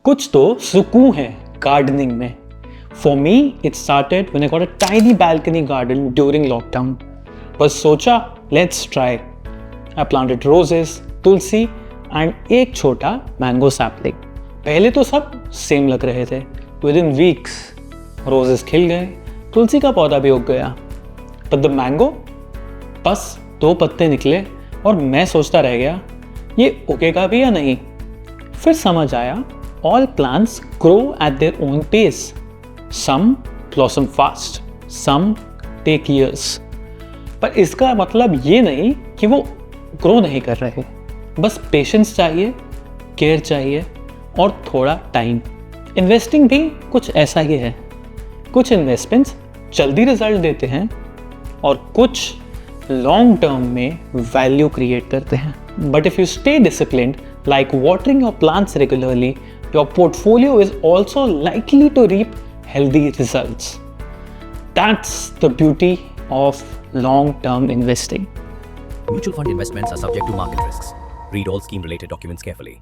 कुछ तो सुकून है गार्डनिंग में. For me, it started when I got a tiny balcony garden during lockdown. बस सोचा, let's try. I planted roses, Tulsi and एक छोटा मैंगो सैपलिंग. पहले तो सब सेम लग रहे थे. Within weeks, roses खिल गए, तुलसी का पौधा भी उग गया. But the mango, बस 2 पत्ते निकले और मैं सोचता रह गया, ये उगेगा भी या नहीं. फिर समझ आया, all plants grow at their own pace. Some blossom fast, some take years. पर इसका मतलब ये नहीं कि वो ग्रो नहीं कर रहे. बस पेशेंस चाहिए, केयर चाहिए और थोड़ा टाइम. इन्वेस्टिंग भी कुछ ऐसा ही है. कुछ इन्वेस्टमेंट्स जल्दी रिजल्ट देते हैं और कुछ लॉन्ग टर्म में वैल्यू क्रिएट करते हैं. But if you stay disciplined, like watering your plants regularly, your portfolio is also likely to reap healthy results. That's the beauty of long-term investing. Mutual fund investments are subject to market risks. Read all scheme-related documents carefully.